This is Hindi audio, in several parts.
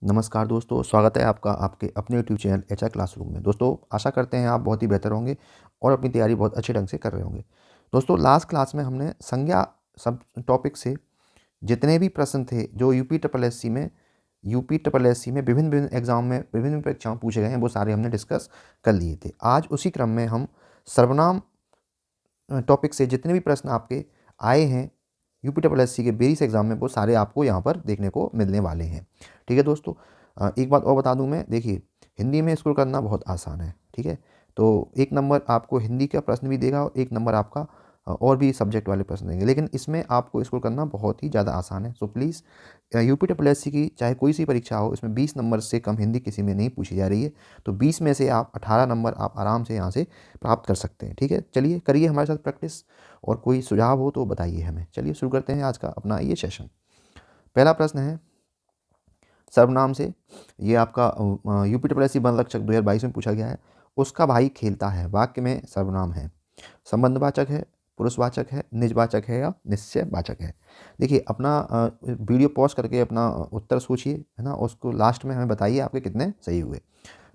नमस्कार दोस्तों, स्वागत है आपका आपके अपने यूट्यूब चैनल एचआर क्लासरूम में। दोस्तों, आशा करते हैं आप बहुत ही बेहतर होंगे और अपनी तैयारी बहुत अच्छे ढंग से कर रहे होंगे। दोस्तों, लास्ट क्लास में हमने संज्ञा सब टॉपिक से जितने भी प्रश्न थे जो यूपी ट्रिपल एस सी में विभिन्न विभिन्न एग्जाम में विभिन्न परीक्षाओं में पूछे गए हैं, वो सारे हमने डिस्कस कर लिए थे। आज उसी क्रम में हम सर्वनाम टॉपिक से जितने भी प्रश्न आपके आए हैं यूपी ट्रिपल एस सी के वेरियस एग्जाम में, वो सारे आपको यहाँ पर देखने को मिलने वाले हैं। ठीक है दोस्तों, एक बात और बता दूं मैं, देखिए हिंदी में स्कोर करना बहुत आसान है। ठीक है, तो 1 नंबर आपको हिंदी का प्रश्न भी देगा और 1 नंबर आपका और भी सब्जेक्ट वाले प्रश्न देंगे, लेकिन इसमें आपको स्कोर करना बहुत ही ज़्यादा आसान है। So please, UP triple S C की चाहे कोई सी परीक्षा हो, इसमें 20 नंबर से कम हिंदी किसी में नहीं पूछी जा रही है। तो 20 में से आप 18 नंबर आप आराम से यहाँ से प्राप्त कर सकते हैं। ठीक है, चलिए करिए हमारे साथ प्रैक्टिस, और कोई सुझाव हो तो बताइए हमें। चलिए शुरू करते हैं आज का अपना ये सेशन। पहला प्रश्न है सर्वनाम से, ये आपका UP triple S C one लक्षक 2022 में पूछा गया है। उसका भाई खेलता है वाक्य में सर्वनाम है, संबंधवाचक है, पुरुषवाचक है, निजवाचक है या निश्चयवाचक है। देखिए अपना वीडियो पॉज करके अपना उत्तर सोचिए, है ना, उसको लास्ट में हमें बताइए आपके कितने सही हुए।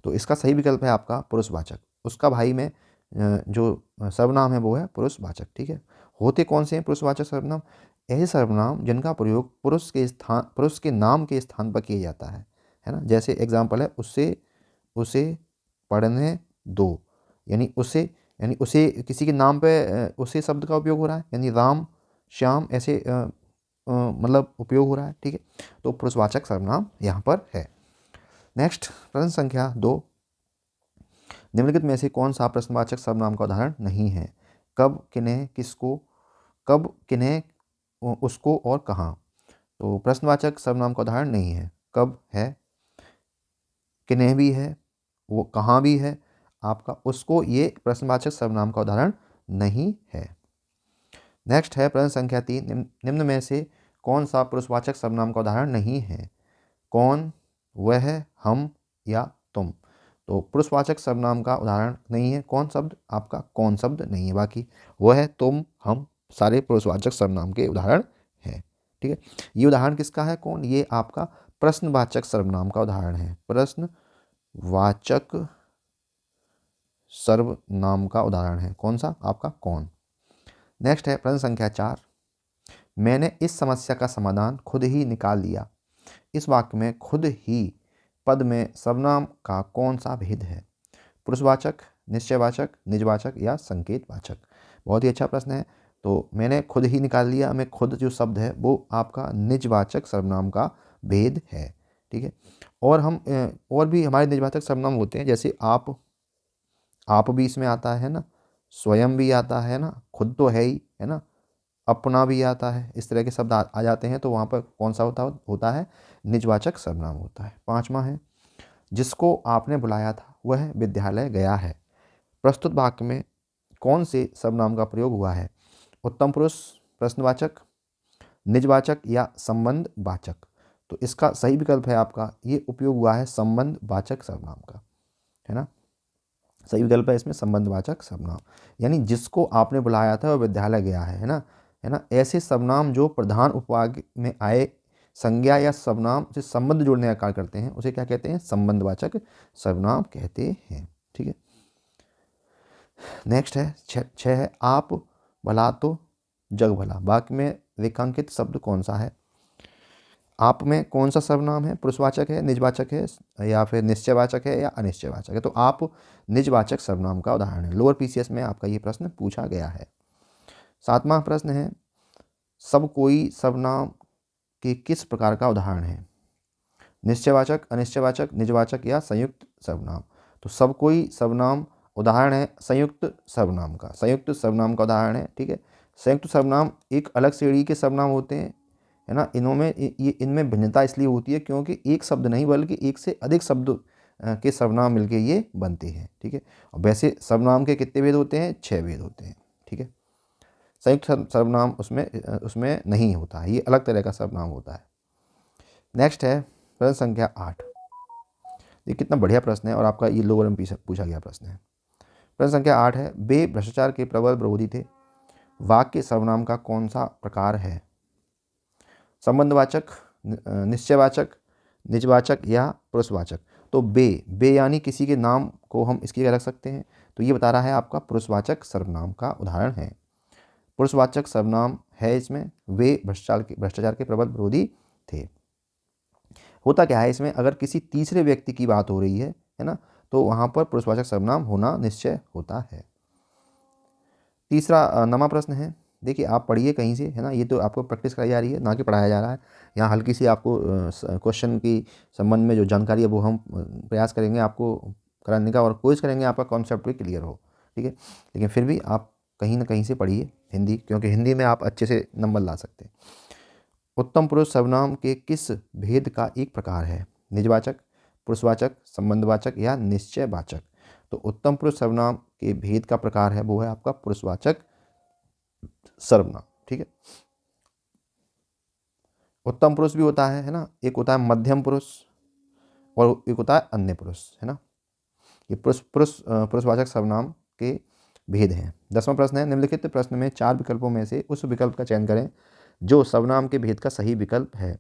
तो इसका सही विकल्प है आपका पुरुषवाचक। उसका भाई में जो सर्वनाम है वो है पुरुषवाचक। ठीक है, होते कौन से हैं पुरुषवाचक सर्वनाम? ऐसे सर्वनाम जिनका प्रयोग पुरुष के नाम के स्थान पर किया जाता है ना। जैसे एग्जाम्पल है उसे उसे पढ़ने दो, यानी उसे किसी के नाम पे उसे शब्द का उपयोग हो रहा है, यानी राम श्याम ऐसे मतलब उपयोग हो रहा है। ठीक है, तो पुरुषवाचक सर्वनाम यहाँ पर है। नेक्स्ट प्रश्न संख्या 2, निम्नलिखित में से कौन सा प्रश्नवाचक सर्वनाम का उदाहरण नहीं है? कब, किन्हें, किसको, कब, किन्हें, उसको और कहाँ। तो प्रश्नवाचक सर्वनाम का उदाहरण नहीं है। कब है, किन्हें भी है, वो कहाँ भी है, आपका उसको, ये प्रश्नवाचक सर्वनाम का उदाहरण नहीं है। नेक्स्ट है प्रश्न संख्या 3, निम्न में से कौन सा पुरुषवाचक सर्वनाम का उदाहरण नहीं है? कौन, वह, हम या तुम। तो पुरुषवाचक सर्वनाम का उदाहरण नहीं है कौन शब्द, आपका कौन शब्द नहीं है, बाकी वह, तुम, हम सारे पुरुषवाचक सर्वनाम के उदाहरण हैं। ठीक है, ये उदाहरण किसका है कौन? ये आपका प्रश्नवाचक सर्वनाम का उदाहरण है। प्रश्नवाचक सर्वनाम का उदाहरण है कौन सा? आपका कौन। नेक्स्ट है प्रश्न संख्या 4, मैंने इस समस्या का समाधान खुद ही निकाल लिया। इस वाक्य में खुद ही पद में सर्वनाम का कौन सा भेद है? पुरुषवाचक, निश्चयवाचक, निजवाचक या संकेतवाचक। बहुत ही अच्छा प्रश्न है। तो मैंने खुद ही निकाल लिया में खुद जो शब्द है वो आपका निजवाचक सर्वनाम का भेद है। ठीक है, और हम और भी हमारे निजवाचक सर्वनाम होते हैं, जैसे आप भी इसमें आता है ना, स्वयं भी आता है ना, खुद तो है ही, है ना, अपना भी आता है। इस तरह के शब्द आ जाते हैं, तो वहाँ पर कौन सा होता है? निजवाचक सर्वनाम होता है। 5वां है, जिसको आपने बुलाया था वह विद्यालय गया है। प्रस्तुत वाक्य में कौन से सर्वनाम का प्रयोग हुआ है? उत्तम पुरुष, प्रश्नवाचक, निजवाचक या संबंधवाचक। तो इसका सही विकल्प है आपका, ये उपयोग हुआ है संबंधवाचक सर्वनाम का, है ना। सही विकल्प है इसमें संबंधवाचक सर्वनाम, यानी जिसको आपने बुलाया था वह विद्यालय गया है ना, है ना। ऐसे सर्वनाम जो प्रधान उपवाक्य में आए संज्ञा या सर्वनाम से संबंध जोड़ने का कार्य करते हैं, उसे क्या कहते हैं? संबंधवाचक सर्वनाम कहते हैं। ठीक है, नेक्स्ट है 6 है, आप भला तो जग भला। वाक्य में रेखांकित शब्द कौन सा है? आप में कौन सा सर्वनाम है? पुरुषवाचक है, निजवाचक है या फिर निश्चयवाचक है या अनिश्चयवाचक है? तो आप निजवाचक सर्वनाम का उदाहरण है। लोअर पीसीएस में आपका ये प्रश्न पूछा गया है। 7वां प्रश्न है, सब कोई सर्वनाम के किस प्रकार का उदाहरण है? निश्चयवाचक, अनिश्चयवाचक, निजवाचक या संयुक्त सर्वनाम। तो सब कोई सर्वनाम उदाहरण है संयुक्त सर्वनाम का, संयुक्त सर्वनाम का उदाहरण है। ठीक है, संयुक्त सर्वनाम एक अलग श्रेणी के सर्वनाम होते हैं, है ना। इनमें भिन्नता इसलिए होती है क्योंकि एक शब्द नहीं बल्कि एक से अधिक शब्द के सर्वनाम मिलके ये बनते हैं। ठीक है, और वैसे सर्वनाम के कितने भेद होते हैं? 6 भेद होते हैं। ठीक है, संयुक्त सर्वनाम उसमें उसमें नहीं होता है, ये अलग तरह का सर्वनाम होता है। नेक्स्ट है प्रश्न संख्या 8, ये कितना बढ़िया प्रश्न है और आपका ये लोअर में पूछा गया प्रश्न है। प्रश्न संख्या 8 है, वे भ्रष्टाचार के प्रबल विरोधी थे। वाक्य सर्वनाम का कौन सा प्रकार है? संबंधवाचक, निश्चयवाचक, निजवाचक या पुरुषवाचक। तो बे यानी किसी के नाम को हम इसकी जगह रख सकते हैं, तो ये बता रहा है आपका पुरुषवाचक सर्वनाम का उदाहरण है। पुरुषवाचक सर्वनाम है इसमें, वे भ्रष्टाचार के प्रबल विरोधी थे। होता क्या है इसमें, अगर किसी तीसरे व्यक्ति की बात हो रही है ना, तो वहाँ पर पुरुषवाचक सर्वनाम होना निश्चय होता है। तीसरा नवा प्रश्न है, देखिए आप पढ़िए कहीं से, है ना, ये तो आपको प्रैक्टिस कराई जा रही है, ना कि पढ़ाया जा रहा है। यहाँ हल्की सी आपको क्वेश्चन की संबंध में जो जानकारी है वो हम प्रयास करेंगे आपको कराने का, और कोशिश करेंगे आपका कॉन्सेप्ट भी क्लियर हो, ठीक है। लेकिन फिर भी आप कहीं ना कहीं से पढ़िए हिंदी, क्योंकि हिंदी में आप अच्छे से नंबर ला सकते हैं। उत्तम पुरुष सर्वनाम के किस भेद का एक प्रकार है? निजवाचक, पुरुषवाचक, संबंधवाचक या निश्चयवाचक। तो उत्तम पुरुष सर्वनाम के भेद का प्रकार है वो है आपका पुरुषवाचक सर्वनाम, ठीक है। उत्तम पुरुष भी होता है ना, एक होता है मध्यम पुरुष और एक होता है अन्य पुरुष, है ना। ये पुरुषवाचक सर्वनाम के भेद हैं। 10वां प्रश्न है, निम्नलिखित प्रश्न में 4 विकल्पों में से उस विकल्प का चयन करें जो सर्वनाम के भेद का सही विकल्प है।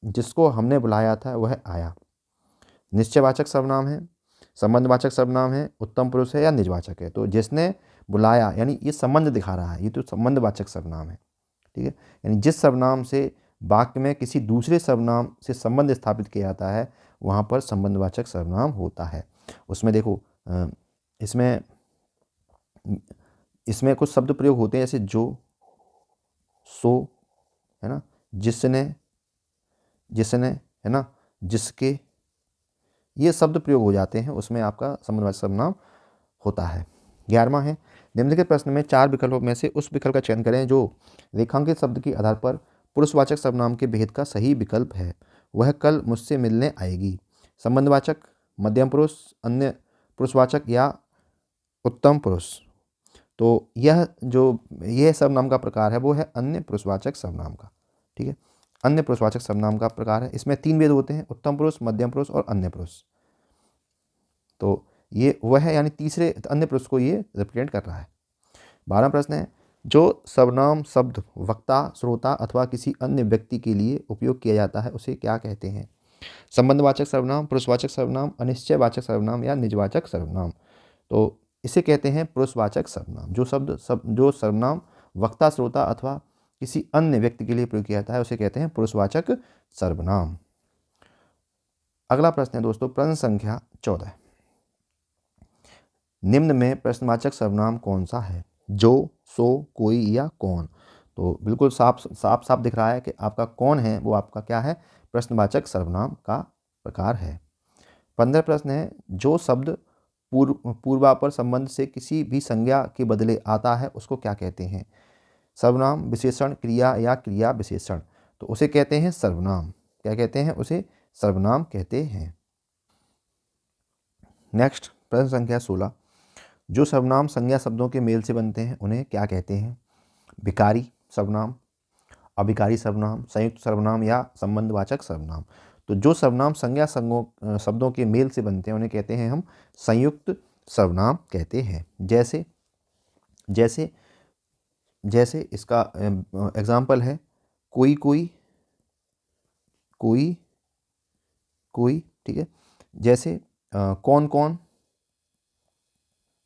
जिसको हमने बुलाया था वह आया। निश्चयवाचक सर्वनाम है, संबंधवाचक सर्वनाम है, उत्तम पुरुष है या निजवाचक है। तो जिसने बुलाया यानी ये संबंध दिखा रहा है, ये तो संबंधवाचक सर्वनाम है, ठीक है। यानी जिस सर्वनाम से वाक्य में किसी दूसरे सर्वनाम से संबंध स्थापित किया जाता है वहाँ पर संबंधवाचक सर्वनाम होता है। उसमें देखो इसमें कुछ शब्द प्रयोग होते हैं, जैसे जो, सो, है ना, जिसने, है ना, जिसके, ये शब्द प्रयोग हो जाते हैं, उसमें आपका संबंधवाचक सर्वनाम होता है। 11वां है, निम्नलिखित प्रश्न में 4 विकल्पों में से उस विकल्प का चयन करें जो रेखांकित शब्द के आधार पर पुरुषवाचक सर्वनाम के भेद का सही विकल्प है। वह कल मुझसे मिलने आएगी। संबंधवाचक, मध्यम पुरुष, अन्य पुरुषवाचक या उत्तम पुरुष। तो यह सर्वनाम का प्रकार है वो है अन्य पुरुषवाचक सर्वनाम का, ठीक है। अन्य पुरुषवाचक सर्वनाम का प्रकार है, इसमें 3 भेद होते हैं, उत्तम पुरुष, मध्यम पुरुष और अन्य पुरुष। तो ये वह है, यानी तीसरे अन्य पुरुष को ये रिप्रेजेंट कर रहा है। 12वां प्रश्न है, जो सर्वनाम शब्द वक्ता, श्रोता अथवा किसी अन्य व्यक्ति के लिए उपयोग किया जाता है उसे क्या कहते हैं? संबंधवाचक सर्वनाम, पुरुषवाचक सर्वनाम, अनिश्चयवाचक सर्वनाम या निजवाचक सर्वनाम। तो इसे कहते हैं पुरुषवाचक सर्वनाम। जो सर्वनाम वक्ता, श्रोता अथवा किसी अन्य व्यक्ति के लिए प्रयोग किया जाता है उसे कहते हैं पुरुषवाचक सर्वनाम। अगला प्रश्न है दोस्तों, प्रश्न संख्या 14। निम्न में प्रश्नवाचक सर्वनाम कौन सा है? जो, सो, कोई या कौन। तो बिल्कुल साफ दिख रहा है कि आपका कौन है वो आपका क्या है, प्रश्नवाचक सर्वनाम का प्रकार है। 15 प्रश्न है, जो शब्द पूर्वापर संबंध से किसी भी संज्ञा के बदले आता है उसको क्या कहते हैं? सर्वनाम, विशेषण, क्रिया या क्रिया विशेषण। तो उसे कहते हैं सर्वनाम। क्या कहते हैं? उसे सर्वनाम कहते हैं। नेक्स्ट प्रश्न संख्या 16, जो सर्वनाम संज्ञा शब्दों के मेल से बनते हैं उन्हें क्या कहते हैं? विकारी सर्वनाम, अभिकारी सर्वनाम, संयुक्त सर्वनाम या संबंधवाचक सर्वनाम। तो जो सर्वनाम संज्ञा शब्दों के मेल से बनते हैं उन्हें कहते हैं हम संयुक्त सर्वनाम कहते हैं। जैसे इसका एग्जाम्पल है कोई कोई, कोई कोई, ठीक है। जैसे कौन कौन,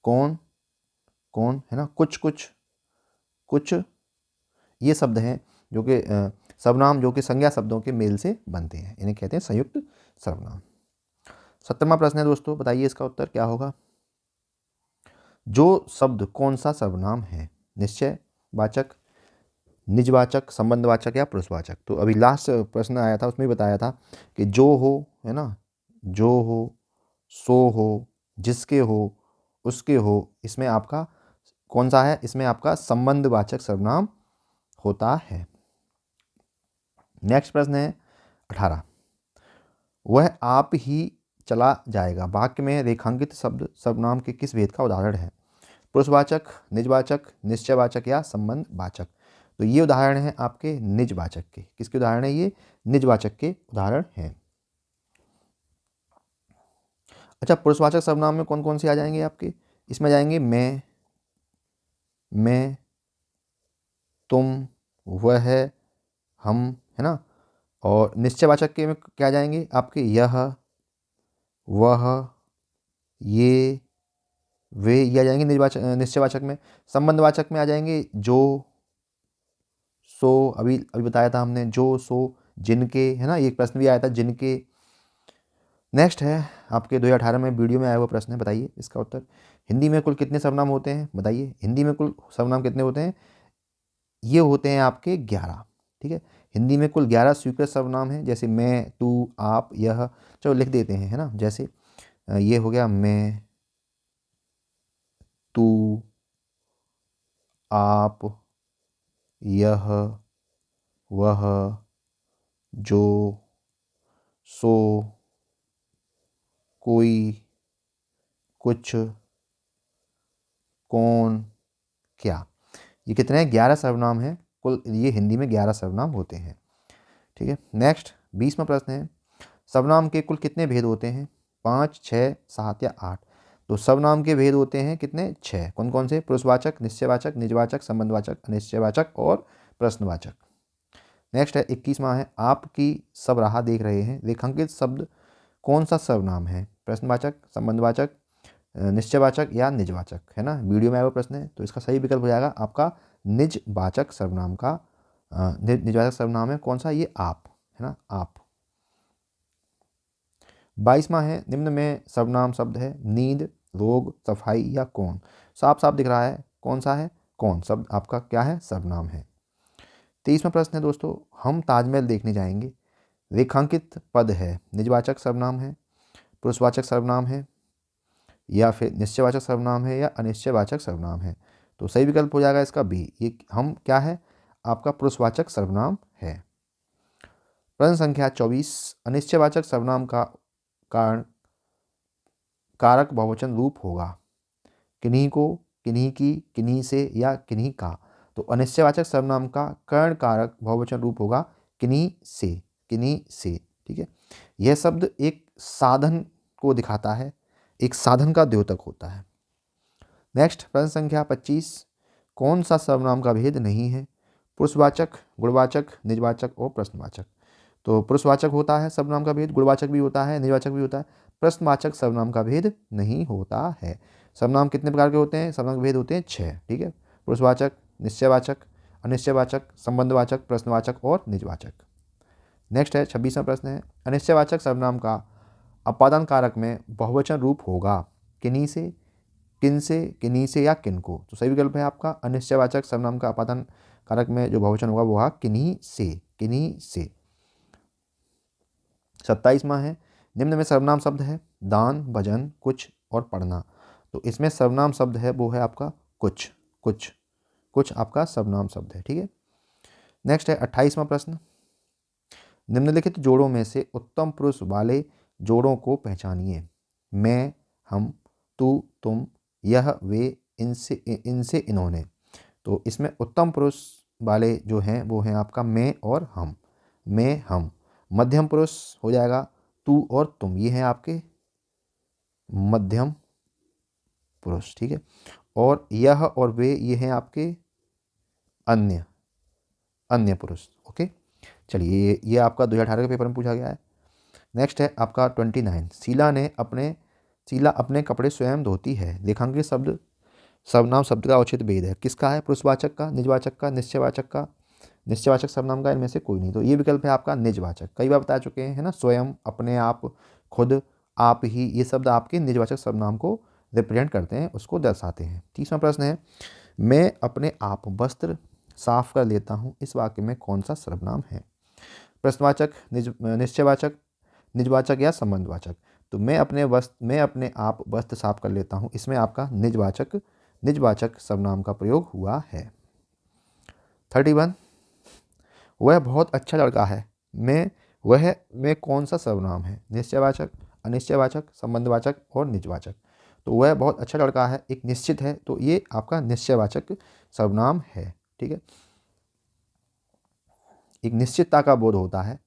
कौन कौन, है ना, कुछ कुछ, कुछ, ये शब्द हैं जो कि सर्वनाम जो कि संज्ञा शब्दों के मेल से बनते हैं, इन्हें कहते हैं संयुक्त सर्वनाम। 17वां प्रश्न है दोस्तों, बताइए इसका उत्तर क्या होगा? जो शब्द कौन सा सर्वनाम है? निश्चयवाचक, निजवाचक, संबंधवाचक या पुरुषवाचक। तो अभी लास्ट प्रश्न आया था उसमें बताया था कि जो हो, है ना, जो हो, सो हो, जिसके हो, उसके हो, इसमें आपका कौन सा है? इसमें आपका संबंधवाचक सर्वनाम होता है। नेक्स्ट प्रश्न है 18, वह आप ही चला जाएगा वाक्य में रेखांकित शब्द सर्वनाम के किस भेद का उदाहरण है? पुरुषवाचक, निजवाचक, निश्चयवाचक या संबंधवाचक। तो ये उदाहरण है आपके निजवाचक के। किसके उदाहरण है ये? निजवाचक के उदाहरण हैं। अच्छा, पुरुषवाचक सर्वनाम में कौन कौन से आ जाएंगे आपके? इसमें जाएंगे मैं, तुम, वह, हम, है ना, और निश्चयवाचक के में क्या आ जाएंगे आपके यह, वह, ये, वे, ये आ जाएंगे निश्चयवाचक में। संबंधवाचक में आ जाएंगे जो, सो, अभी अभी बताया था हमने, जो, सो, जिनके, है ना, एक प्रश्न भी आया था जिनके। नेक्स्ट है आपके 2018 में वीडियो में आया हुआ प्रश्न है, बताइए इसका उत्तर। हिंदी में कुल कितने सर्वनाम होते हैं, बताइए हिंदी में कुल सर्वनाम कितने होते हैं। ये होते हैं आपके 11। ठीक है, हिंदी में कुल 11 स्वीकृत सर्वनाम हैं, जैसे मैं, तू, आप, यह। चलो लिख देते हैं, है ना, जैसे ये हो गया मैं, तू, आप, यह, वह, जो, सो, कोई, कुछ, कौन, क्या। ये कितने हैं, 11 सर्वनाम हैं कुल, ये हिंदी में 11 सर्वनाम होते हैं। ठीक है, नेक्स्ट 20वां प्रश्न है, सर्वनाम के कुल कितने भेद होते हैं, 5, 6, 7 या 8। तो सर्वनाम के भेद होते हैं कितने, 6। कौन कौन से, पुरुषवाचक, निश्चयवाचक, निजवाचक, संबंधवाचक, अनिश्चयवाचक और प्रश्नवाचक। नेक्स्ट है 21वां है, आपकी सब राह देख रहे हैं, रेखांकित शब्द कौन सा सर्वनाम है, प्रश्नवाचक, संबंधवाचक, निश्चयवाचक या निजवाचक, है ना, वीडियो में आया हुआ प्रश्न है। तो इसका सही विकल्प हो जाएगा आपका निजवाचक सर्वनाम का, निजवाचक सर्वनाम है कौन सा, ये आप, है ना, आप। 22वां है, निम्न में सर्वनाम शब्द है, नींद, रोग, सफाई या कौन। साफ साफ दिख रहा है कौन सा है, कौन शब्द आपका क्या है, सर्वनाम है। 23वां प्रश्न है दोस्तों, हम ताजमहल देखने जाएंगे, रेखांकित पद है, निजवाचक सर्वनाम है, पुरुषवाचक सर्वनाम है या फिर निश्चयवाचक सर्वनाम है या अनिश्चयवाचक सर्वनाम है। तो सही विकल्प हो जाएगा इसका बी, ये हम क्या है, आपका पुरुषवाचक सर्वनाम है। प्रश्न संख्या 24, अनिश्चयवाचक सर्वनाम का कारण कारक बहुवचन रूप होगा, किन्हीं को, किन्हीं की, किन्हीं से या किन्हीं का। तो अनिश्चयवाचक सर्वनाम का कर्ण कारक बहुवचन रूप होगा किन्हीं से, किन्हीं से। ठीक है, यह शब्द एक साधन को दिखाता है, एक साधन का द्योतक होता है। नेक्स्ट प्रश्न संख्या 25, कौन सा सर्वनाम का भेद नहीं है, पुरुषवाचक, गुणवाचक, निजवाचक और प्रश्नवाचक। तो पुरुषवाचक होता है सर्वनाम का भेद, गुणवाचक भी होता है, निजवाचक भी होता है, प्रश्नवाचक सर्वनाम का भेद नहीं होता है। सर्वनाम कितने प्रकार के होते हैं, सर्वनाम के भेद होते हैं 6। ठीक है, पुरुषवाचक, निश्चयवाचक, अनिश्चयवाचक, संबंधवाचक, प्रश्नवाचक और निजवाचक। नेक्स्ट है 26वां प्रश्न है, अनिश्चयवाचक सर्वनाम का अपादान कारक में बहुवचन रूप होगा, किन्हीं से, किन से, किन्हीं से या किनको। तो सही विकल्प है आपका अनिश्चयवाचक सर्वनाम का अपादान कारक में जो बहुवचन होगा वो होगा किन्हीं से, किन्हीं से। 27वां है, निम्न में सर्वनाम शब्द है, दान, भजन, कुछ और पढ़ना। तो इसमें सर्वनाम शब्द है वो है आपका कुछ, कुछ, कुछ आपका सर्वनाम शब्द है। ठीक है, नेक्स्ट है 28वां प्रश्न, निम्नलिखित जोड़ों में से उत्तम पुरुष वाले जोड़ों को पहचानिए, मैं, हम, तू, तुम, यह, वे, इनसे, इनसे, इन्होंने। तो इसमें उत्तम पुरुष वाले जो हैं वो हैं आपका मैं और हम, मैं, हम। मध्यम पुरुष हो जाएगा तू और तुम, ये हैं आपके मध्यम पुरुष। ठीक है, और यह और वे ये हैं आपके अन्य, अन्य पुरुष। ओके, चलिए ये आपका 2018 के पेपर में पूछा गया है। नेक्स्ट है आपका 29, शीला अपने कपड़े स्वयं धोती है, रेखांकित शब्द सर्वनाम शब्द का उचित भेद है, किसका है, पुरुषवाचक का, निजवाचक का, निश्चयवाचक का, निश्चयवाचक सर्वनाम का, इनमें से कोई नहीं। तो ये विकल्प है आपका निजवाचक, कई बार बता चुके हैं, है ना, स्वयं, अपने आप, खुद, आप ही, ये शब्द आपके निजवाचक सर्वनाम को रिप्रेजेंट करते हैं, उसको दर्शाते हैं। 30वां प्रश्न है, मैं अपने आप वस्त्र साफ कर लेता हूँ, इस वाक्य में कौन सा सर्वनाम है, प्रश्नवाचक, निश्चयवाचक, निजवाचक या संबंधवाचक। तो मैं अपने आप वस्त्र साफ कर लेता हूँ, इसमें आपका निजवाचक सर्वनाम का प्रयोग हुआ है। 31, वह बहुत अच्छा लड़का है, मैं कौन सा सर्वनाम है, निश्चयवाचक, अनिश्चयवाचक, संबंधवाचक और निजवाचक। तो वह बहुत अच्छा लड़का है एक निश्चित है, तो ये आपका निश्चयवाचक सर्वनाम है। ठीक है, एक निश्चितता का बोध होता है,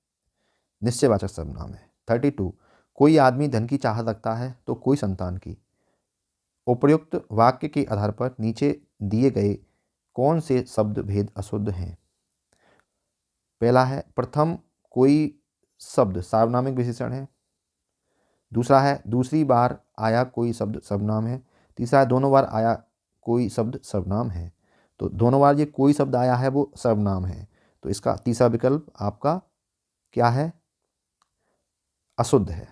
निश्चयवाचक सर्वनाम है। 32, कोई आदमी धन की चाहत रखता है तो कोई संतान की। उपर्युक्त वाक्य के आधार पर नीचे दिए गए कौन से शब्द भेद अशुद्ध हैं। पहला है, प्रथम कोई शब्द सार्वनामिक विशेषण है। दूसरा है दूसरी बार आया कोई शब्द सर्वनाम है। तीसरा है दोनों बार आया कोई शब्द सर्वनाम है। तो दोनों बार ये कोई शब्द आया है वो सर्वनाम है, तो इसका तीसरा विकल्प आपका क्या है, अशुद्ध है।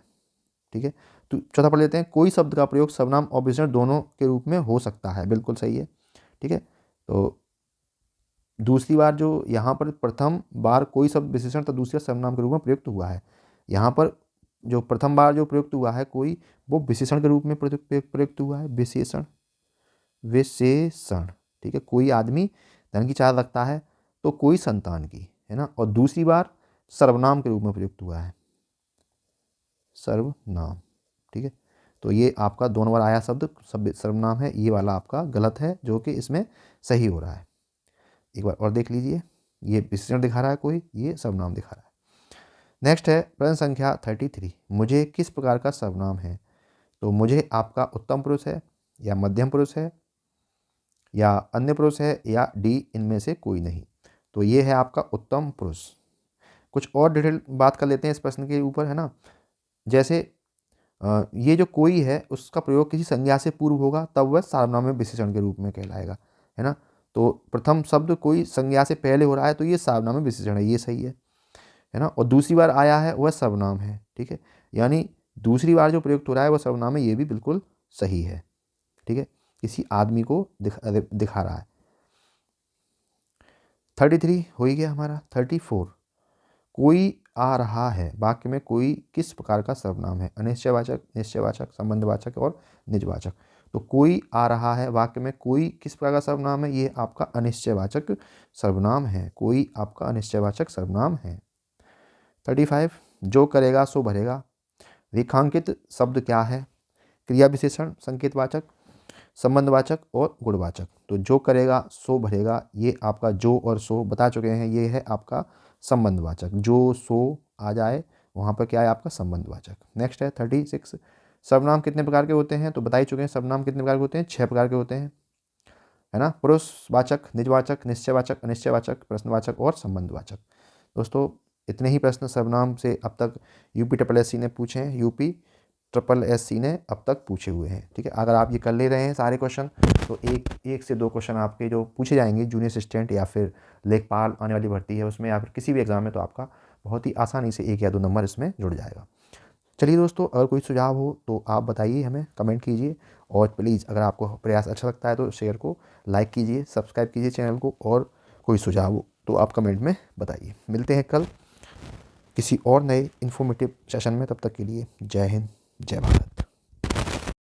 ठीक है, तो चौथा पढ़ लेते हैं, कोई शब्द का प्रयोग सर्वनाम और विशेषण दोनों के रूप में हो सकता है, बिल्कुल सही है। ठीक है, तो दूसरी बार जो यहाँ पर प्रथम बार कोई शब्द विशेषण तो दूसरे सर्वनाम के रूप में प्रयुक्त हुआ है। यहाँ पर जो प्रथम बार जो प्रयुक्त हुआ है कोई, वो विशेषण के रूप में प्रयुक्त हुआ है, विशेषण। ठीक है, कोई आदमी धन की चाह रखता है तो कोई संतान की, है ना। और दूसरी बार सर्वनाम के रूप में प्रयुक्त हुआ है, सर्वनाम। ठीक है, तो ये आपका दोनों बार आया शब्द सर्वनाम है, ये वाला आपका गलत है, जो कि इसमें सही हो रहा है। एक बार और देख लीजिए, ये विशेषण दिखा रहा है कोई, ये सर्वनाम दिखा रहा है। नेक्स्ट है प्रश्न संख्या 33, मुझे किस प्रकार का सर्वनाम है। तो मुझे आपका उत्तम पुरुष है, या मध्यम पुरुष है, या अन्य पुरुष है, या डी इनमें से कोई नहीं। तो ये है आपका उत्तम पुरुष। कुछ और डिटेल बात कर लेते हैं इस प्रश्न के ऊपर, है ना। जैसे ये जो कोई है उसका प्रयोग किसी संज्ञा से पूर्व होगा तब वह सार्वनामिक विशेषण के रूप में कहलाएगा, है ना। तो प्रथम शब्द कोई संज्ञा से पहले हो रहा है तो ये सार्वनामिक विशेषण है, ये सही है ना। और दूसरी बार आया है वह सर्वनाम है। ठीक है, यानी दूसरी बार जो प्रयुक्त हो रहा है वह सर्वनाम है, ये भी बिल्कुल सही है। ठीक है, किसी आदमी को दिखा रहा है। 33 हो ही गया हमारा। 34, कोई आ रहा है वाक्य में कोई किस प्रकार का सर्वनाम है, अनिश्चयवाचक, निश्चयवाचक, संबंधवाचक और निजवाचक। तो कोई आ रहा है वाक्य में कोई किस प्रकार का सर्वनाम है, ये आपका अनिश्चयवाचक सर्वनाम है, कोई आपका अनिश्चयवाचक सर्वनाम है। 35, जो करेगा सो भरेगा, रेखांकित शब्द क्या है, क्रिया विशेषण, संकेतवाचक, संबंधवाचक और गुणवाचक। तो जो करेगा सो भरेगा, ये आपका जो और सो बता चुके हैं, ये है आपका संबंधवाचक। जो सो आ जाए वहाँ पर क्या है आपका संबंधवाचक। नेक्स्ट है 36, सर्वनाम कितने प्रकार के होते हैं। तो बता ही चुके हैं सर्वनाम कितने प्रकार के होते हैं, 6 प्रकार के होते हैं, है ना। पुरुषवाचक, निजवाचक, निश्चयवाचक, अनिश्चयवाचक, प्रश्नवाचक और संबंधवाचक। दोस्तों इतने ही प्रश्न सर्वनाम से अब तक UPSSC ने पूछे हैं, UPSSC ने अब तक पूछे हुए हैं। ठीक है, अगर आप ये कर ले रहे हैं सारे क्वेश्चन तो एक से 2 क्वेश्चन आपके जो पूछे जाएंगे जूनियर असिस्टेंट या फिर लेखपाल आने वाली भर्ती है उसमें, या फिर किसी भी एग्जाम में, तो आपका बहुत ही आसानी से 1 या 2 नंबर इसमें जुड़ जाएगा। चलिए दोस्तों, अगर कोई सुझाव हो तो आप बताइए, हमें कमेंट कीजिए, और प्लीज़ अगर आपको प्रयास अच्छा लगता है तो शेयर को लाइक कीजिए, सब्सक्राइब कीजिए चैनल को, और कोई सुझाव हो तो आप कमेंट में बताइए। मिलते हैं कल किसी और नए इन्फॉर्मेटिव सेशन में, तब तक के लिए जय हिंद, जय भारत।